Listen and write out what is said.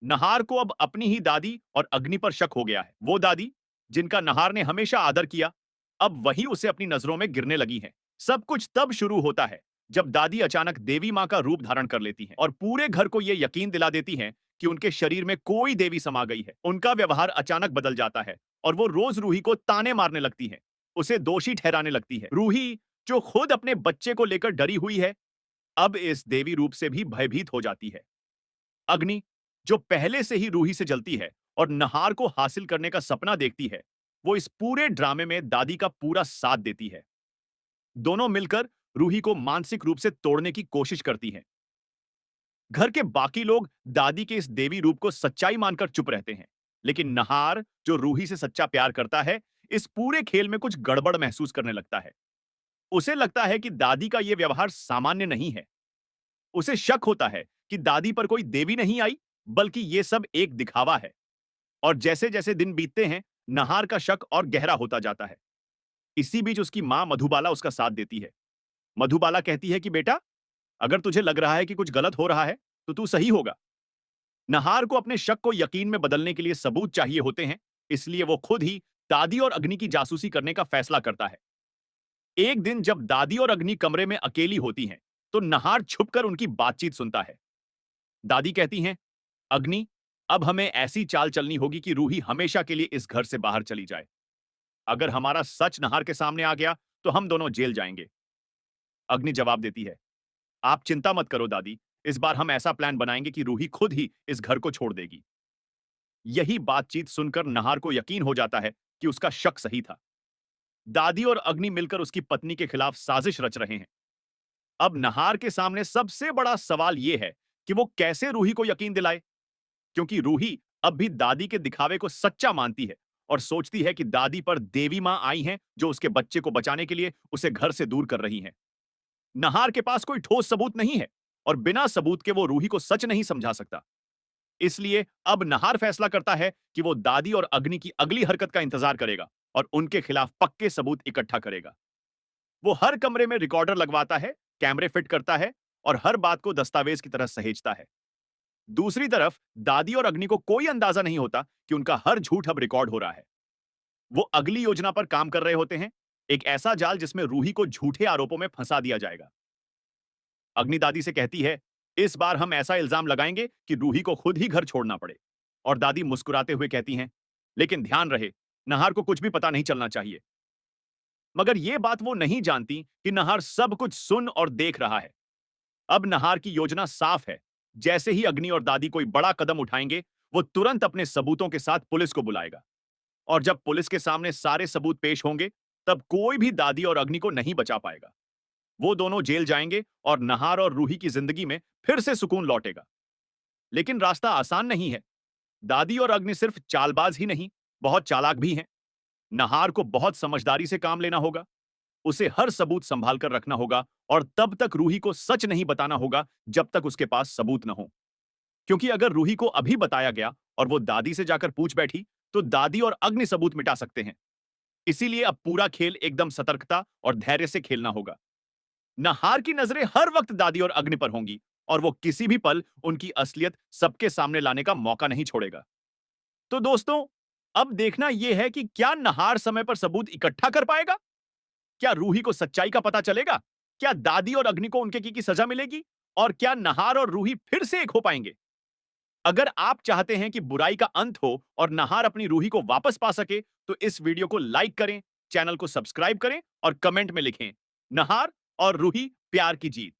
नहार को अब अपनी ही दादी और अग्नि पर शक हो गया है। वो दादी जिनका नहार ने हमेशा आदर किया, अब वही उसे अपनी नजरों में गिरने लगी है। सब कुछ तब शुरू होता है जब दादी अचानक देवी मां का रूप धारण कर लेती हैं और पूरे घर को यह यकीन दिला देती हैं कि उनके शरीर में कोई देवी समा गई है। उनका व्यवहार अचानक बदल जाता है और वो रोज रूही को ताने मारने लगती है, उसे दोषी ठहराने लगती है। रूही, जो खुद अपने बच्चे को लेकर डरी हुई है, अब इस देवी रूप से भी भयभीत हो जाती है। अग्नि, जो पहले से ही रूही से जलती है और नहार को हासिल करने का सपना देखती है, वो इस पूरे ड्रामे में दादी का पूरा साथ देती है। दोनों मिलकर रूही को मानसिक रूप से तोड़ने की कोशिश करती हैं। घर के बाकी लोग दादी के इस देवी रूप को सच्चाई मानकर चुप रहते हैं, लेकिन नहार, जो रूही से सच्चा प्यार करता है, इस पूरे खेल में कुछ गड़बड़ महसूस करने लगता है। उसे लगता है कि दादी का यह व्यवहार सामान्य नहीं है। उसे शक होता है कि दादी पर कोई देवी नहीं आई, बल्कि यह सब एक दिखावा है। और जैसे जैसे दिन बीतते हैं, नहार का शक और गहरा होता जाता है। इसी बीच उसकी मां मधुबाला उसका साथ देती है। मधुबाला कहती है कि बेटा, अगर तुझे लग रहा है कि कुछ गलत हो रहा है, तो तू सही होगा। नहार को अपने शक को यकीन में बदलने के लिए सबूत चाहिए होते हैं, इसलिए वो खुद ही दादी और अग्नि की जासूसी करने का फैसला करता है। एक दिन जब दादी और अग्नि कमरे में अकेली होती हैं, तो नहार छुपकर उनकी बातचीत सुनता है। दादी कहती हैं, अग्नि, अब हमें ऐसी चाल चलनी होगी कि रूही हमेशा के लिए इस घर से बाहर चली जाए। अगर हमारा सच नहार के सामने आ गया, तो हम दोनों जेल जाएंगे। अग्नि जवाब देती है, आप चिंता मत करो दादी, इस बार हम ऐसा प्लान बनाएंगे कि रूही खुद ही इस घर को छोड़ देगी। यही बातचीत सुनकर नहार को यकीन हो जाता है कि उसका शक सही था। दादी और अग्नि मिलकर उसकी पत्नी के खिलाफ साजिश रच रहे हैं। अब नहार के सामने सबसे बड़ा सवाल यह है कि वो कैसे रूही को यकीन दिलाए, क्योंकि रूही अब भी दादी के दिखावे को सच्चा मानती है और सोचती है कि दादी पर देवी मां आई हैं जो उसके बच्चे को बचाने के लिए उसे घर से दूर कर रही हैं। नहार के पास कोई ठोस सबूत नहीं है और बिना सबूत के वो रूही को सच नहीं समझा सकता। इसलिए अब नहार फैसला करता है कि वो दादी और अग्नि की अगली हरकत का इंतजार करेगा और उनके खिलाफ पक्के सबूत इकट्ठा करेगा। वो हर कमरे में रिकॉर्डर लगवाता है, कैमरे फिट करता है और हर बात को दस्तावेज की तरह सहेजता है। दूसरी तरफ दादी और अग्नि को कोई अंदाजा नहीं होता कि उनका हर झूठ अब रिकॉर्ड हो रहा है। वो अगली योजना पर काम कर रहे होते हैं, एक ऐसा जाल जिसमें रूही को झूठे आरोपों में फंसा दिया जाएगा। अग्नि दादी से कहती है, इस बार हम ऐसा इल्जाम लगाएंगे कि रूही को खुद ही घर छोड़ना पड़े। और दादी मुस्कुराते हुए कहती हैं, लेकिन ध्यान रहे, नहार को कुछ भी पता नहीं चलना चाहिए। मगर यह बात वो नहीं जानती कि नहार सब कुछ सुन और देख रहा है। अब नहार की योजना साफ है। जैसे ही अग्नि और दादी कोई बड़ा कदम उठाएंगे, वो तुरंत अपने सबूतों के साथ पुलिस को बुलाएगा। और जब पुलिस के सामने सारे सबूत पेश होंगे, तब कोई भी दादी और अग्नि को नहीं बचा पाएगा। वो दोनों जेल जाएंगे और नहार और रूही की जिंदगी में फिर से सुकून लौटेगा। लेकिन रास्ता आसान नहीं है। दादी और अग्नि सिर्फ चालबाज ही नहीं, बहुत चालाक भी हैं। नहार को बहुत समझदारी से काम लेना होगा। उसे हर सबूत संभाल कर रखना होगा और तब तक रूही को सच नहीं बताना होगा जब तक उसके पास सबूत न हो। क्योंकि अगर रूही को अभी बताया गया और वो दादी से जाकर पूछ बैठी, तो दादी और अग्नि सबूत मिटा सकते हैं। इसीलिए अब पूरा खेल एकदम सतर्कता और धैर्य से खेलना होगा। नहार की नजरें हर वक्त दादी और अग्नि पर होंगी और वो किसी भी पल उनकी असलियत सबके सामने लाने का मौका नहीं छोड़ेगा। तो दोस्तों, अब देखना यह है कि क्या नहार समय पर सबूत इकट्ठा कर पाएगा? क्या रूही को सच्चाई का पता चलेगा? क्या दादी और अग्नि को उनके की सजा मिलेगी? और क्या नहार और रूही फिर से एक हो पाएंगे? अगर आप चाहते हैं कि बुराई का अंत हो और नहार अपनी रूही को वापस पा सके, तो इस वीडियो को लाइक करें, चैनल को सब्सक्राइब करें और कमेंट में लिखें, नहार और रूही प्यार की जीत।